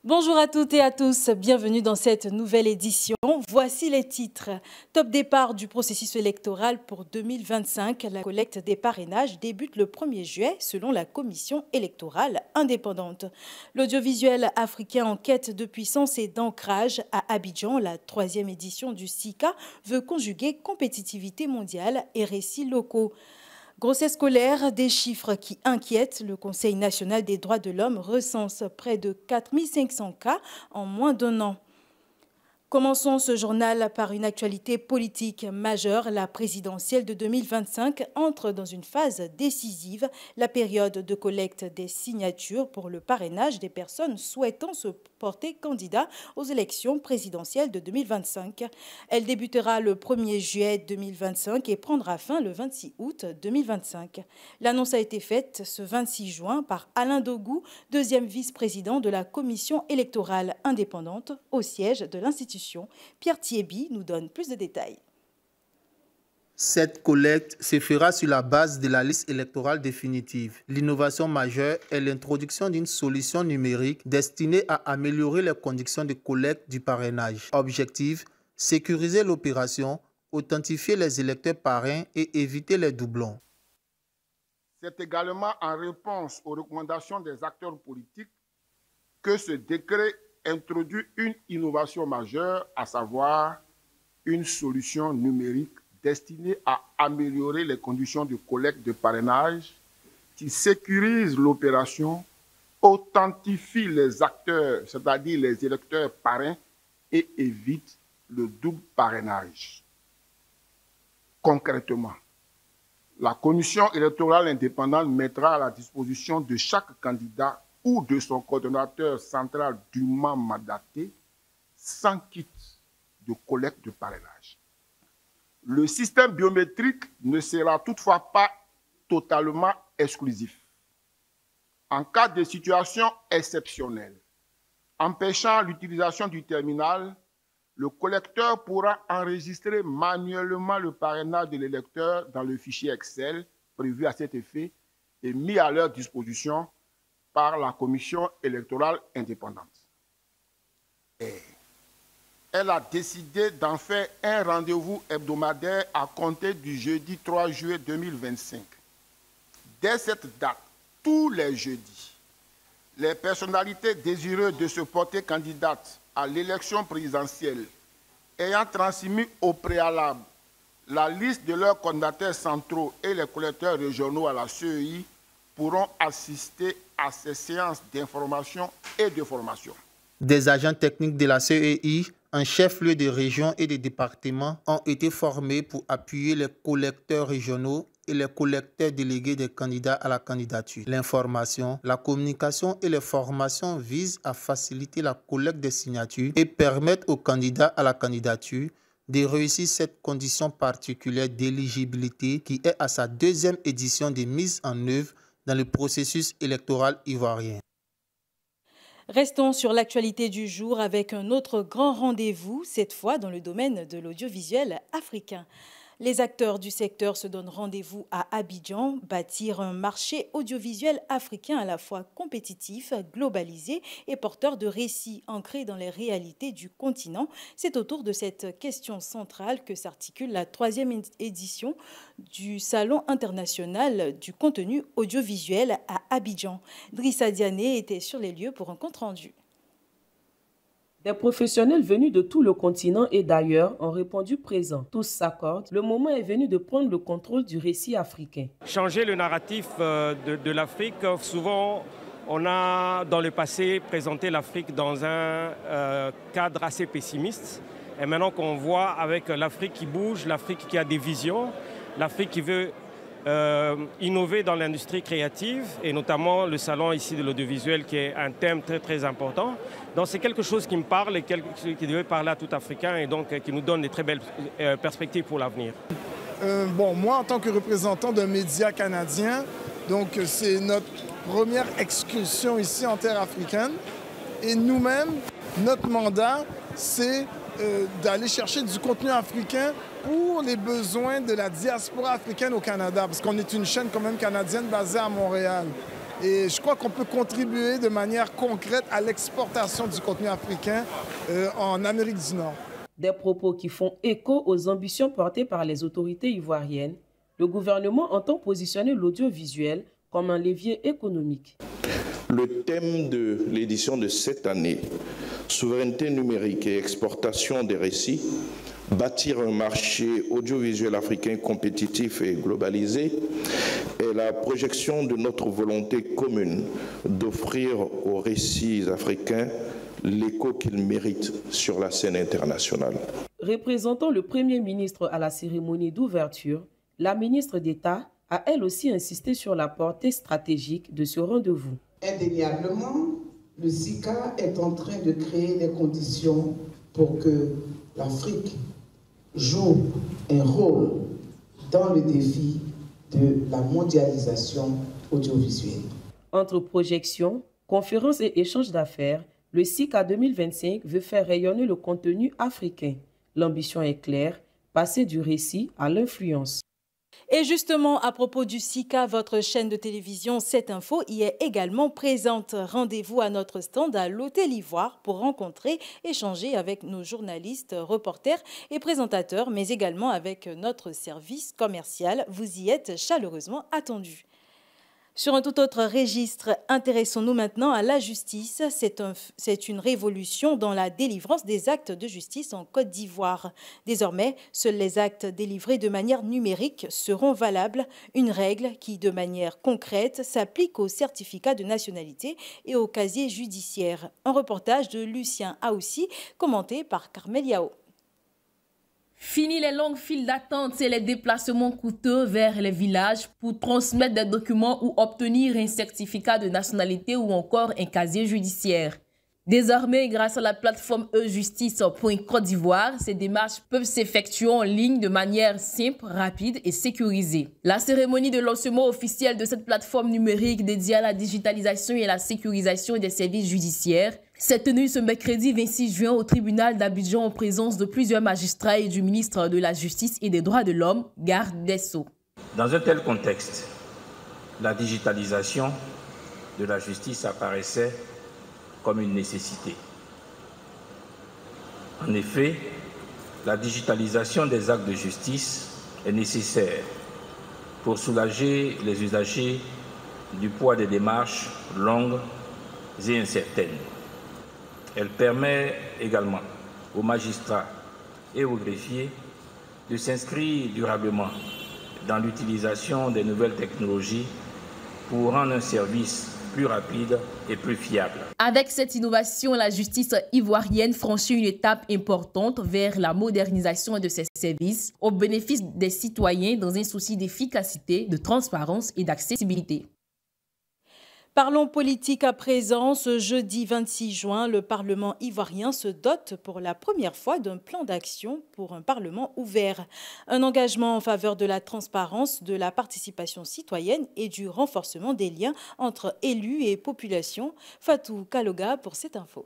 Bonjour à toutes et à tous, bienvenue dans cette nouvelle édition. Voici les titres. Top départ du processus électoral pour 2025. La collecte des parrainages débute le 1er juillet selon la commission électorale indépendante. L'audiovisuel africain en quête de puissance et d'ancrage à Abidjan, la 3e édition du SICA, veut conjuguer compétitivité mondiale et récits locaux. Grossesse scolaire, des chiffres qui inquiètent. Le Conseil national des droits de l'homme recense près de 4500 cas en moins d'un an. Commençons ce journal par une actualité politique majeure. La présidentielle de 2025 entre dans une phase décisive, la période de collecte des signatures pour le parrainage des personnes souhaitant se porter candidat aux élections présidentielles de 2025. Elle débutera le 1er juillet 2025 et prendra fin le 26 août 2025. L'annonce a été faite ce 26 juin par Alain Dogou, deuxième vice-président de la commission électorale indépendante au siège de l'institution. Pierre Thiebi nous donne plus de détails. Cette collecte se fera sur la base de la liste électorale définitive. L'innovation majeure est l'introduction d'une solution numérique destinée à améliorer les conditions de collecte du parrainage. Objectif, sécuriser l'opération, authentifier les électeurs parrains et éviter les doublons. C'est également en réponse aux recommandations des acteurs politiques que ce décret introduit une innovation majeure, à savoir une solution numérique destinée à améliorer les conditions de collecte de parrainage, qui sécurise l'opération, authentifie les acteurs, c'est-à-dire les électeurs parrains, et évite le double parrainage. Concrètement, la commission électorale indépendante mettra à la disposition de chaque candidat ou de son coordonnateur central dûment mandaté, sans kit de collecte de parrainage. Le système biométrique ne sera toutefois pas totalement exclusif. En cas de situation exceptionnelle, empêchant l'utilisation du terminal, le collecteur pourra enregistrer manuellement le parrainage de l'électeur dans le fichier Excel prévu à cet effet et mis à leur disposition par la commission électorale indépendante. Et elle a décidé d'en faire un rendez-vous hebdomadaire à compter du jeudi 3 juillet 2025. Dès cette date, tous les jeudis, les personnalités désireuses de se porter candidates à l'élection présidentielle ayant transmis au préalable la liste de leurs coordonnateurs centraux et les collecteurs régionaux à la CEI pourront assister à ces séances d'information et de formation. Des agents techniques de la CEI, en chef-lieu de région et de département, ont été formés pour appuyer les collecteurs régionaux et les collecteurs délégués des candidats à la candidature. L'information, la communication et les formations visent à faciliter la collecte des signatures et permettre aux candidats à la candidature de réussir cette condition particulière d'éligibilité qui est à sa 2e édition de mise en œuvre dans le processus électoral ivoirien. Restons sur l'actualité du jour avec un autre grand rendez-vous, cette fois dans le domaine de l'audiovisuel africain. Les acteurs du secteur se donnent rendez-vous à Abidjan, bâtir un marché audiovisuel africain à la fois compétitif, globalisé et porteur de récits ancrés dans les réalités du continent. C'est autour de cette question centrale que s'articule la 3e édition du Salon international du contenu audiovisuel à Abidjan. Drissa Diané était sur les lieux pour un compte-rendu. Des professionnels venus de tout le continent et d'ailleurs ont répondu présents. Tous s'accordent. Le moment est venu de prendre le contrôle du récit africain. Changer le narratif de l'Afrique, souvent on a dans le passé présenté l'Afrique dans un cadre assez pessimiste. Et maintenant qu'on voit avec l'Afrique qui bouge, l'Afrique qui a des visions, l'Afrique qui veut innover dans l'industrie créative et notamment le salon ici de l'audiovisuel qui est un thème très très important. Donc c'est quelque chose qui me parle et qui devait parler à tout Africain et donc qui nous donne des très belles perspectives pour l'avenir. Moi en tant que représentant d'un média canadien, donc c'est notre première excursion ici en terre africaine et nous-mêmes, notre mandat c'est d'aller chercher du contenu africain pour les besoins de la diaspora africaine au Canada, parce qu'on est une chaîne quand même canadienne basée à Montréal. Et je crois qu'on peut contribuer de manière concrète à l'exportation du contenu africain en Amérique du Nord. Des propos qui font écho aux ambitions portées par les autorités ivoiriennes. Le gouvernement entend positionner l'audiovisuel comme un levier économique. Le thème de l'édition de cette année, souveraineté numérique et exportation des récits, bâtir un marché audiovisuel africain compétitif et globalisé, est la projection de notre volonté commune d'offrir aux récits africains l'écho qu'ils méritent sur la scène internationale. Représentant le Premier ministre à la cérémonie d'ouverture, la ministre d'État a elle aussi insisté sur la portée stratégique de ce rendez-vous. Indéniablement, le SICA est en train de créer les conditions pour que l'Afrique joue un rôle dans le défi de la mondialisation audiovisuelle. Entre projections, conférences et échanges d'affaires, le SICA 2025 veut faire rayonner le contenu africain. L'ambition est claire, passer du récit à l'influence. Et justement, à propos du SICA, votre chaîne de télévision 7 Info y est également présente. Rendez-vous à notre stand à l'Hôtel Ivoire pour rencontrer, échanger avec nos journalistes, reporters et présentateurs, mais également avec notre service commercial. Vous y êtes chaleureusement attendus. Sur un tout autre registre, intéressons-nous maintenant à la justice. C'est une révolution dans la délivrance des actes de justice en Côte d'Ivoire. Désormais, seuls les actes délivrés de manière numérique seront valables, une règle qui, de manière concrète, s'applique aux certificats de nationalité et au casier judiciaire. Un reportage de Lucien Aoussi, commenté par Carmel Yao. Fini les longues files d'attente et les déplacements coûteux vers les villages pour transmettre des documents ou obtenir un certificat de nationalité ou encore un casier judiciaire. Désormais, grâce à la plateforme e-justice.Côte d'Ivoire, ces démarches peuvent s'effectuer en ligne de manière simple, rapide et sécurisée. La cérémonie de lancement officiel de cette plateforme numérique dédiée à la digitalisation et à la sécurisation des services judiciaires s'est tenue ce mercredi 26 juin au tribunal d'Abidjan en présence de plusieurs magistrats et du ministre de la Justice et des Droits de l'Homme, garde des Sceaux. Dans un tel contexte, la digitalisation de la justice apparaissait comme une nécessité. En effet, la digitalisation des actes de justice est nécessaire pour soulager les usagers du poids des démarches longues et incertaines. Elle permet également aux magistrats et aux greffiers de s'inscrire durablement dans l'utilisation des nouvelles technologies pour rendre un service plus rapide et plus fiable. Avec cette innovation, la justice ivoirienne franchit une étape importante vers la modernisation de ses services au bénéfice des citoyens dans un souci d'efficacité, de transparence et d'accessibilité. Parlons politique à présent. Ce jeudi 26 juin, le Parlement ivoirien se dote pour la première fois d'un plan d'action pour un Parlement ouvert. Un engagement en faveur de la transparence, de la participation citoyenne et du renforcement des liens entre élus et population. Fatou Kaloga pour cette info.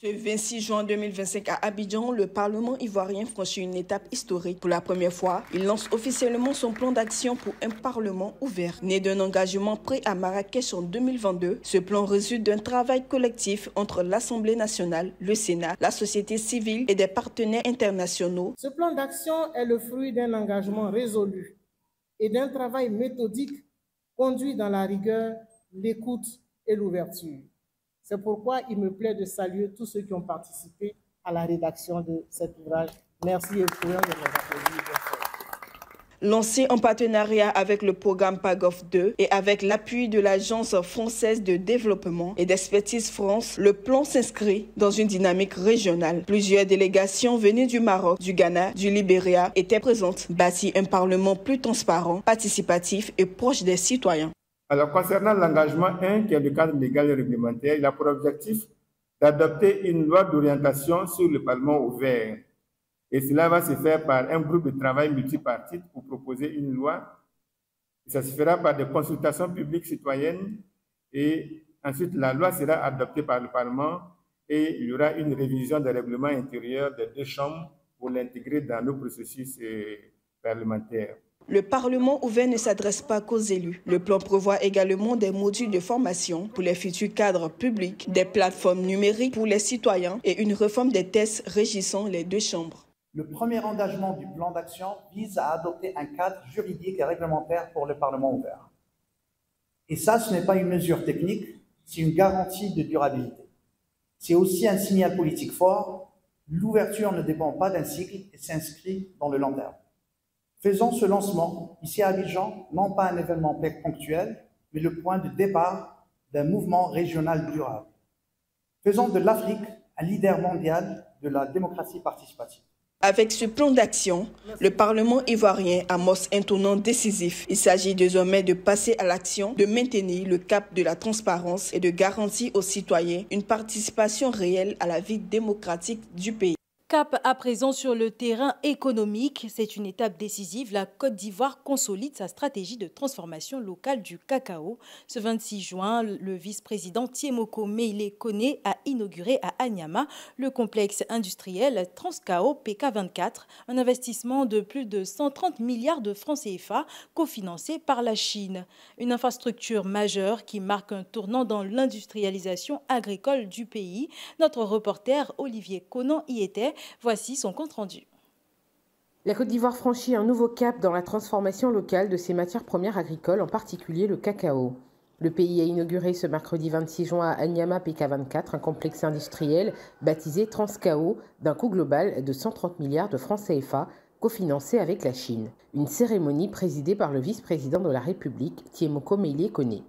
Ce 26 juin 2025 à Abidjan, le Parlement ivoirien franchit une étape historique. Pour la première fois, il lance officiellement son plan d'action pour un Parlement ouvert. Né d'un engagement pris à Marrakech en 2022, ce plan résulte d'un travail collectif entre l'Assemblée nationale, le Sénat, la société civile et des partenaires internationaux. Ce plan d'action est le fruit d'un engagement résolu et d'un travail méthodique conduit dans la rigueur, l'écoute et l'ouverture. C'est pourquoi il me plaît de saluer tous ceux qui ont participé à la rédaction de cet ouvrage. Merci et pour de mes applaudissements. Lancé en partenariat avec le programme PAGOF 2 et avec l'appui de l'Agence française de développement et d'expertise France, le plan s'inscrit dans une dynamique régionale. Plusieurs délégations venues du Maroc, du Ghana, du Libéria étaient présentes. Bâtir un Parlement plus transparent, participatif et proche des citoyens. Alors, concernant l'engagement 1, qui est le cadre légal et réglementaire, il a pour objectif d'adopter une loi d'orientation sur le Parlement ouvert. Et cela va se faire par un groupe de travail multipartite pour proposer une loi. Ça se fera par des consultations publiques citoyennes et ensuite la loi sera adoptée par le Parlement et il y aura une révision des règlements intérieurs des deux chambres pour l'intégrer dans le processus parlementaire. Le Parlement ouvert ne s'adresse pas qu'aux élus. Le plan prévoit également des modules de formation pour les futurs cadres publics, des plateformes numériques pour les citoyens et une réforme des tests régissant les deux chambres. Le premier engagement du plan d'action vise à adopter un cadre juridique et réglementaire pour le Parlement ouvert. Et ça, ce n'est pas une mesure technique, c'est une garantie de durabilité. C'est aussi un signal politique fort. L'ouverture ne dépend pas d'un cycle et s'inscrit dans le long terme. Faisons ce lancement, ici à Abidjan, non pas un événement ponctuel, mais le point de départ d'un mouvement régional durable. Faisons de l'Afrique un leader mondial de la démocratie participative. Avec ce plan d'action, le Parlement ivoirien amorce un tournant décisif. Il s'agit désormais de passer à l'action, de maintenir le cap de la transparence et de garantir aux citoyens une participation réelle à la vie démocratique du pays. Cap à présent sur le terrain économique, c'est une étape décisive. La Côte d'Ivoire consolide sa stratégie de transformation locale du cacao. Ce 26 juin, le vice-président Tiemoko Meïle Kone a inauguré à Anyama le complexe industriel Transcao PK24, un investissement de plus de 130 milliards de francs CFA cofinancé par la Chine. Une infrastructure majeure qui marque un tournant dans l'industrialisation agricole du pays. Notre reporter Olivier Conan y était. Voici son compte-rendu. La Côte d'Ivoire franchit un nouveau cap dans la transformation locale de ses matières premières agricoles, en particulier le cacao. Le pays a inauguré ce mercredi 26 juin à Anyama PK24 un complexe industriel baptisé Transcao d'un coût global de 130 milliards de francs CFA, cofinancé avec la Chine. Une cérémonie présidée par le vice-président de la République, Tiemoko Meïle Kone.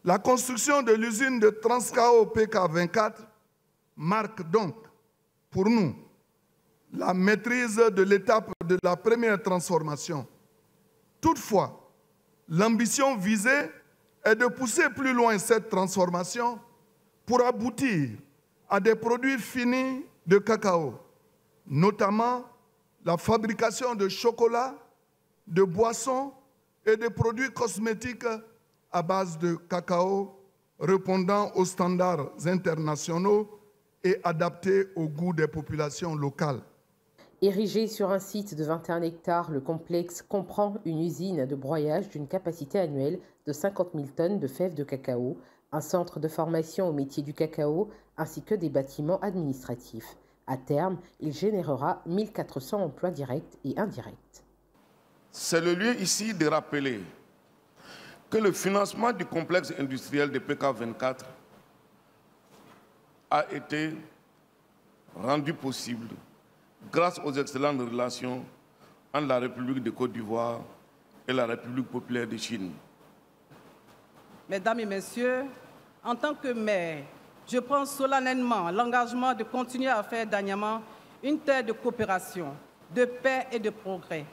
La construction de l'usine de Transcao PK24 marque donc pour nous la maîtrise de l'étape de la première transformation. Toutefois, l'ambition visée est de pousser plus loin cette transformation pour aboutir à des produits finis de cacao, notamment la fabrication de chocolat, de boissons et de produits cosmétiques à base de cacao répondant aux standards internationaux et adapté au goût des populations locales. Érigé sur un site de 21 hectares, le complexe comprend une usine de broyage d'une capacité annuelle de 50 000 tonnes de fèves de cacao, un centre de formation au métier du cacao, ainsi que des bâtiments administratifs. À terme, il générera 1400 emplois directs et indirects. C'est le lieu ici de rappeler que le financement du complexe industriel de PK24 a été rendu possible grâce aux excellentes relations entre la République de Côte d'Ivoire et la République populaire de Chine. Mesdames et messieurs, en tant que maire, je prends solennellement l'engagement de continuer à faire d'Anyama une terre de coopération, de paix et de progrès.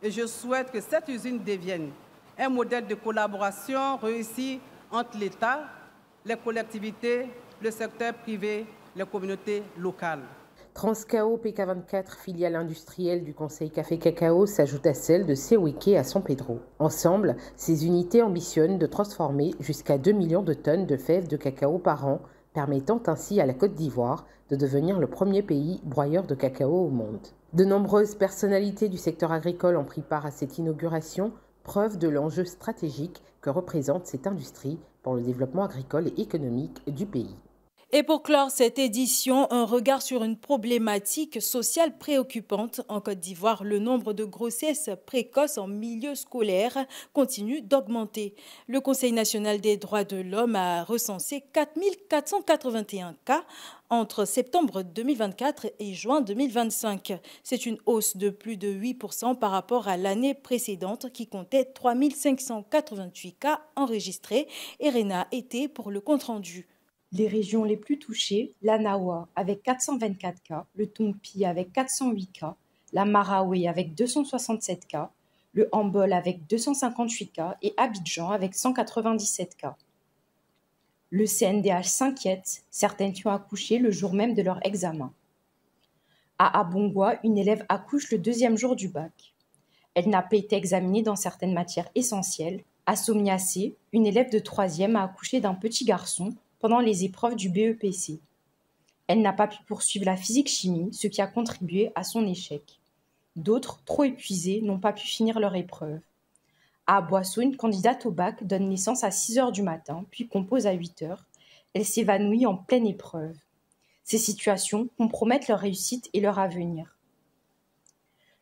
Et je souhaite que cette usine devienne un modèle de collaboration réussi entre l'État, les collectivités, le secteur privé, les communautés locales. Transcao PK24, filiale industrielle du Conseil Café Cacao, s'ajoute à celle de Seweke à San Pedro. Ensemble, ces unités ambitionnent de transformer jusqu'à 2 millions de tonnes de fèves de cacao par an, permettant ainsi à la Côte d'Ivoire de devenir le premier pays broyeur de cacao au monde. De nombreuses personnalités du secteur agricole ont pris part à cette inauguration, preuve de l'enjeu stratégique que représente cette industrie pour le développement agricole et économique du pays. Et pour clore cette édition, un regard sur une problématique sociale préoccupante. En Côte d'Ivoire, le nombre de grossesses précoces en milieu scolaire continue d'augmenter. Le Conseil national des droits de l'homme a recensé 4 481 cas entre septembre 2024 et juin 2025. C'est une hausse de plus de 8% par rapport à l'année précédente qui comptait 3 588 cas enregistrés. Erena était pour le compte-rendu. Les régions les plus touchées, la Nawa avec 424 cas, le Tumpi avec 408 cas, la Marawi avec 267 cas, le Hambol avec 258 cas et Abidjan avec 197 cas. Le CNDH s'inquiète, certaines ont accouché le jour même de leur examen. À Abongwa, une élève accouche le 2e jour du bac. Elle n'a pas été examinée dans certaines matières essentielles. À Somniacé, une élève de 3e a accouché d'un petit garçon pendant les épreuves du BEPC. Elle n'a pas pu poursuivre la physique-chimie, ce qui a contribué à son échec. D'autres, trop épuisées, n'ont pas pu finir leur épreuve. À Boisseau, une candidate au bac donne naissance à 6 h du matin, puis compose à 8 h. Elle s'évanouit en pleine épreuve. Ces situations compromettent leur réussite et leur avenir.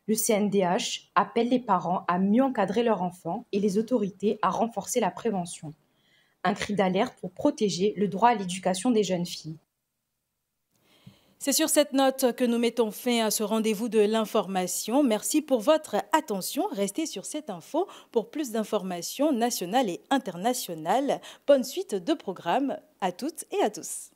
Le CNDH appelle les parents à mieux encadrer leurs enfants et les autorités à renforcer la prévention. Un cri d'alerte pour protéger le droit à l'éducation des jeunes filles. C'est sur cette note que nous mettons fin à ce rendez-vous de l'information. Merci pour votre attention. Restez sur cette info pour plus d'informations nationales et internationales. Bonne suite de programmes à toutes et à tous.